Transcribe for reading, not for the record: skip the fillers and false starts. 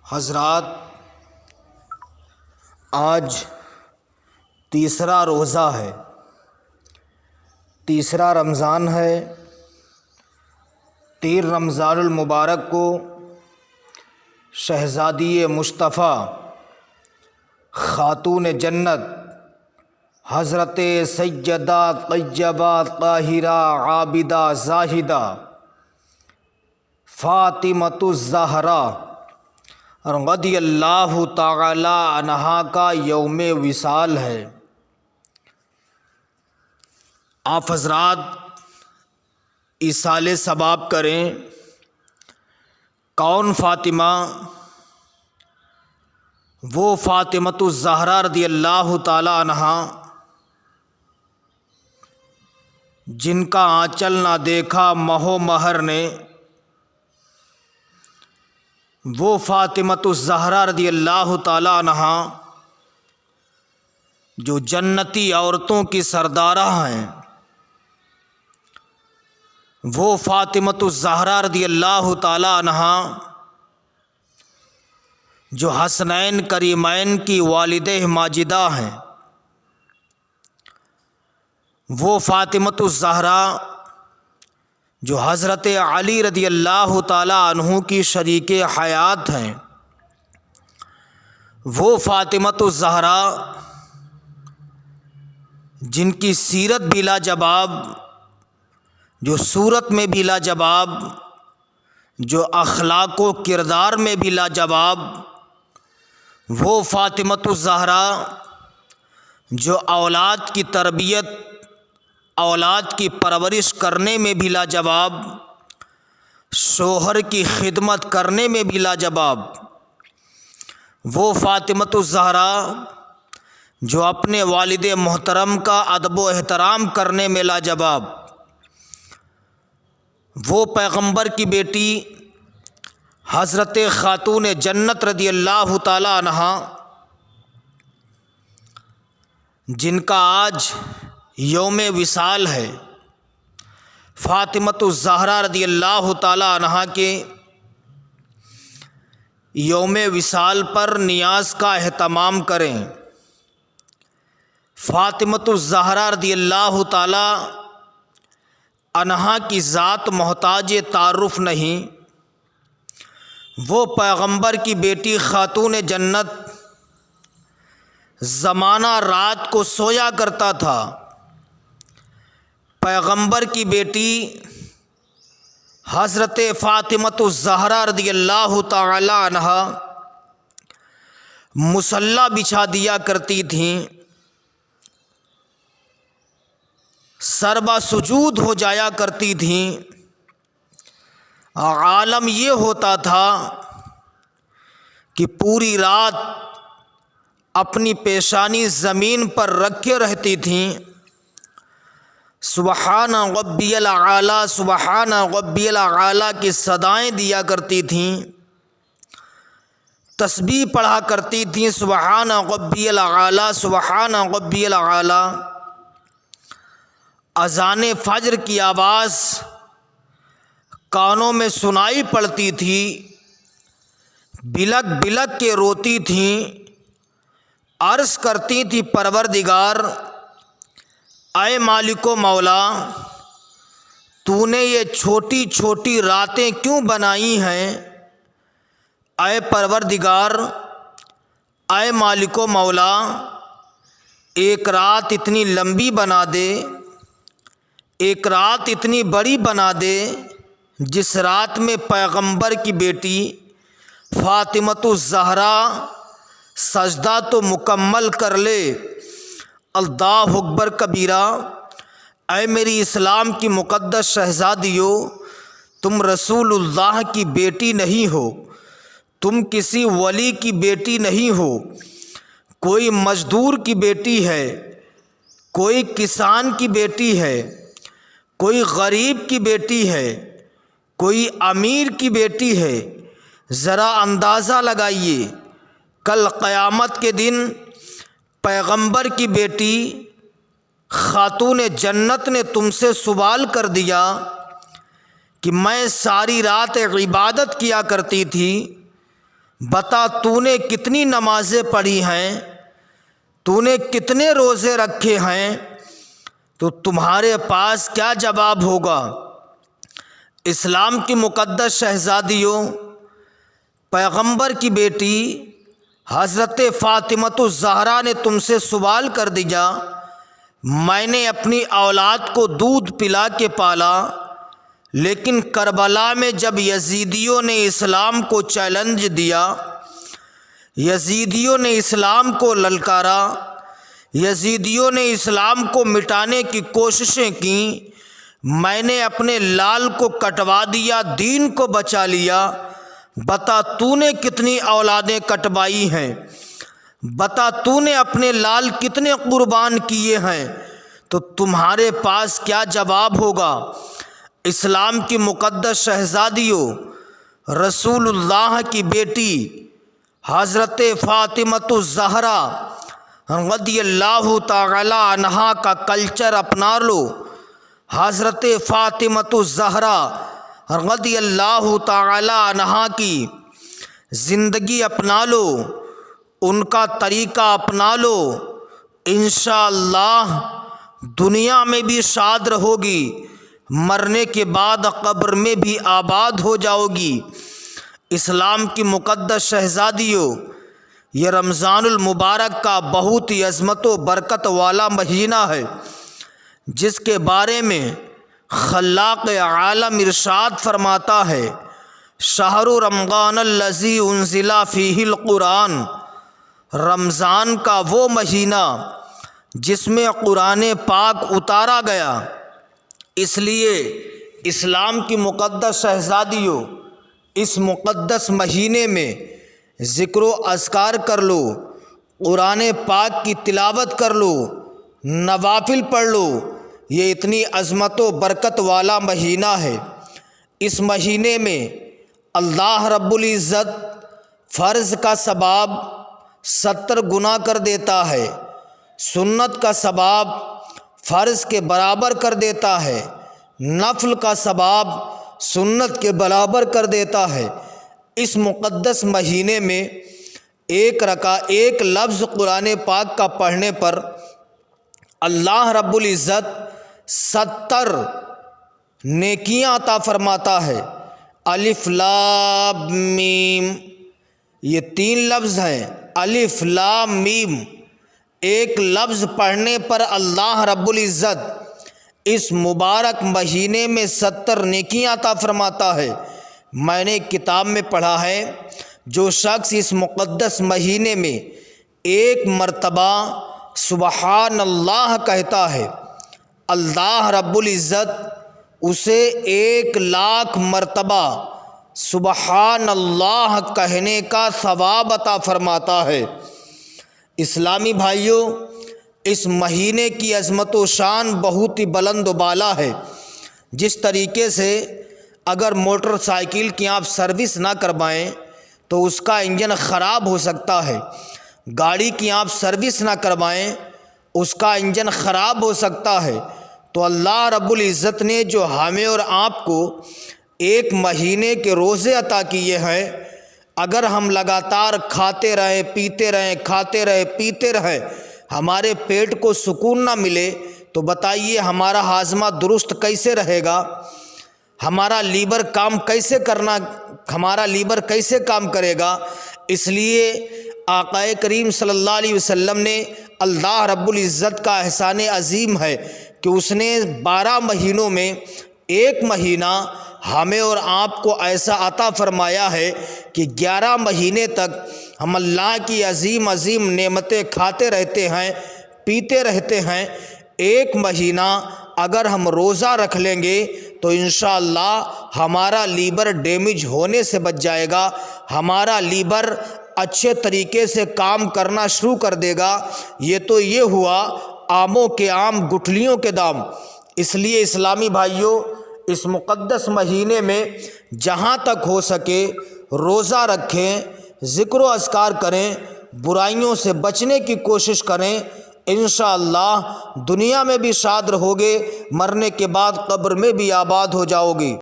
حضرات، آج تیسرا روزہ ہے، تیسرا رمضان ہے۔ 13 رمضان المبارک کو شہزادی مصطفیٰ خاتون جنت حضرت سیدہ طیبہ طاہرہ عابدہ زاہدہ فاطمۃ الزہرا رضی اللہ تعالی عنہا کا یوم وصال ہے۔ آپ حضرات ایصال ثواب کریں۔ کون فاطمہ؟ وہ فاطمۃ الزہرا رضی اللہ تعالی عنہا جن کا آنچل نہ دیکھا مہ و مہر نے، وہ فاطمۃ الزہرا رضی اللہ تعالی عنہا جو جنتی عورتوں کی سردارہ ہیں، وہ فاطمۃ الزہرا رضی اللہ تعالی عنہا جو حسنین کریمین کی والدہ ماجدہ ہیں، وہ فاطمۃ الزہرا جو حضرت علی رضی اللہ تعالی عنہ کی شریک حیات ہیں، وہ فاطمۃ الزہرا جن کی سیرت بھی لاجواب، جو صورت میں بھی لاجواب، جو اخلاق و کردار میں بھی لاجواب، وہ فاطمۃ الزہرا جو اولاد کی تربیت، اولاد کی پرورش کرنے میں بھی لاجواب، شوہر کی خدمت کرنے میں بھی لاجواب، وہ فاطمۃ الزہرا جو اپنے والد محترم کا ادب و احترام کرنے میں لاجواب، وہ پیغمبر کی بیٹی حضرت خاتون جنت رضی اللہ تعالی عنہا جن کا آج یوم وصال ہے۔ فاطمۃ الزہرا رضی اللہ تعالی عنہا کے یوم وصال پر نیاز کا اہتمام کریں۔ فاطمۃ الزہرا رضی اللہ تعالی عنہا کی ذات محتاج تعارف نہیں، وہ پیغمبر کی بیٹی خاتون جنت زمانہ رات کو سویا کرتا تھا۔ پیغمبر کی بیٹی حضرت فاطمۃ الزہرا رضی اللہ تعالی عنہا مصلی بچھا دیا کرتی تھیں، سربا سجود ہو جایا کرتی تھیں۔ عالم یہ ہوتا تھا کہ پوری رات اپنی پیشانی زمین پر رکھے رہتی تھیں، سبحان ربی الاعلیٰ سبحان ربی الاعلیٰ کی صدائیں دیا کرتی تھیں، تسبیح پڑھا کرتی تھیں، سبحان ربی الاعلیٰ سبحان ربی الاعلیٰ۔ اذان فجر کی آواز کانوں میں سنائی پڑتی تھی، بلک بلک کے روتی تھیں، عرض کرتی تھی پروردگار اے مالک و مولا، تو نے یہ چھوٹی چھوٹی راتیں کیوں بنائی ہیں؟ اے پروردگار، اے مالک و مولا، ایک رات اتنی لمبی بنا دے، ایک رات اتنی بڑی بنا دے جس رات میں پیغمبر کی بیٹی فاطمۃ الزہرا سجدہ تو مکمل کر لے۔ اللہ اکبر کبیرہ۔ اے میری اسلام کی مقدس شہزادیوں، تم رسول اللہ کی بیٹی نہیں ہو، تم کسی ولی کی بیٹی نہیں ہو، کوئی مزدور کی بیٹی ہے، کوئی کسان کی بیٹی ہے، کوئی غریب کی بیٹی ہے، کوئی امیر کی بیٹی ہے۔ ذرا اندازہ لگائیے، کل قیامت کے دن پیغمبر کی بیٹی خاتون جنت نے تم سے سوال کر دیا کہ میں ساری رات عبادت کیا کرتی تھی، بتا تو نے کتنی نمازیں پڑھی ہیں، تو نے کتنے روزے رکھے ہیں، تو تمہارے پاس کیا جواب ہوگا؟ اسلام کی مقدس شہزادیوں، پیغمبر کی بیٹی حضرت فاطمۃ الزہرا نے تم سے سوال کر دیا، میں نے اپنی اولاد کو دودھ پلا کے پالا، لیکن کربلا میں جب یزیدیوں نے اسلام کو چیلنج دیا، یزیدیوں نے اسلام کو للکارا، یزیدیوں نے اسلام کو مٹانے کی کوششیں کیں، میں نے اپنے لال کو کٹوا دیا، دین کو بچا لیا۔ بتا تو نے کتنی اولادیں کٹوائی ہیں، بتا تو نے اپنے لال کتنے قربان کیے ہیں، تو تمہارے پاس کیا جواب ہوگا؟ اسلام کی مقدس شہزادیوں، رسول اللہ کی بیٹی حضرت فاطمۃ الزہرا رضی اللہ تعالی عنہا کا کلچر اپنا لو، حضرت فاطمۃ الزہرا رضی اللہ تعالی عنہا کی زندگی اپنا لو، ان کا طریقہ اپنا لو، انشاءاللہ دنیا میں بھی شاد رہو گی، مرنے کے بعد قبر میں بھی آباد ہو جاؤ گی۔ اسلام کی مقدس شہزادیوں، یہ رمضان المبارک کا بہت ہی عظمت و برکت والا مہینہ ہے، جس کے بارے میں خلاق عالم ارشاد فرماتا ہے، شہر رمضان الذی انزل فیہ القرآن، رمضان کا وہ مہینہ جس میں قرآن پاک اتارا گیا۔ اس لیے اسلام کی مقدس شہزادیوں، اس مقدس مہینے میں ذکر و اذکار کر لو، قرآن پاک کی تلاوت کر لو، نوافل پڑھ لو، یہ اتنی عظمت و برکت والا مہینہ ہے۔ اس مہینے میں اللہ رب العزت فرض کا ثواب 70 گنا کر دیتا ہے، سنت کا ثواب فرض کے برابر کر دیتا ہے، نفل کا ثواب سنت کے برابر کر دیتا ہے۔ اس مقدس مہینے میں ایک لفظ قرآن پاک کا پڑھنے پر اللہ رب العزت 70 نیکیاں عطا فرماتا ہے۔ الف لام میم، یہ 3 لفظ ہیں، الف لام میم، ایک لفظ پڑھنے پر اللہ رب العزت اس مبارک مہینے میں 70 نیکیاں عطا فرماتا ہے۔ میں نے کتاب میں پڑھا ہے، جو شخص اس مقدس مہینے میں 1 مرتبہ سبحان اللہ کہتا ہے، اللہ رب العزت اسے 1,00,000 مرتبہ سبحان اللہ کہنے کا ثواب عطا فرماتا ہے۔ اسلامی بھائیوں، اس مہینے کی عظمت و شان بہت ہی بلند و بالا ہے۔ جس طریقے سے اگر موٹر سائیکل کی آپ سروس نہ کروائیں تو اس کا انجن خراب ہو سکتا ہے، گاڑی کی آپ سروس نہ کروائیں اس کا انجن خراب ہو سکتا ہے، تو اللہ رب العزت نے جو ہمیں اور آپ کو 1 مہینے کے روزے عطا کیے ہیں، اگر ہم لگاتار کھاتے رہیں پیتے رہیں، کھاتے رہیں پیتے رہیں، ہمارے پیٹ کو سکون نہ ملے تو بتائیے ہمارا ہاضمہ درست کیسے رہے گا؟ ہمارا لیور کیسے کام کرے گا؟ اس لیے آقا کریم صلی اللہ علیہ وسلم نے، اللہ رب العزت کا احسان عظیم ہے کہ اس نے 12 مہینوں میں 1 مہینہ ہمیں اور آپ کو ایسا عطا فرمایا ہے کہ 11 مہینے تک ہم اللہ کی عظیم عظیم نعمتیں کھاتے رہتے ہیں، پیتے رہتے ہیں۔ 1 مہینہ اگر ہم روزہ رکھ لیں گے تو انشاءاللہ ہمارا لیور ڈیمیج ہونے سے بچ جائے گا، ہمارا لیور اچھے طریقے سے کام کرنا شروع کر دے گا۔ یہ ہوا آموں کے آم گٹھلیوں کے دام۔ اس لیے اسلامی بھائیوں، اس مقدس مہینے میں جہاں تک ہو سکے روزہ رکھیں، ذکر و اذکار کریں، برائیوں سے بچنے کی کوشش کریں، انشاءاللہ دنیا میں بھی شاد رہو گے، مرنے کے بعد قبر میں بھی آباد ہو جاؤ گے۔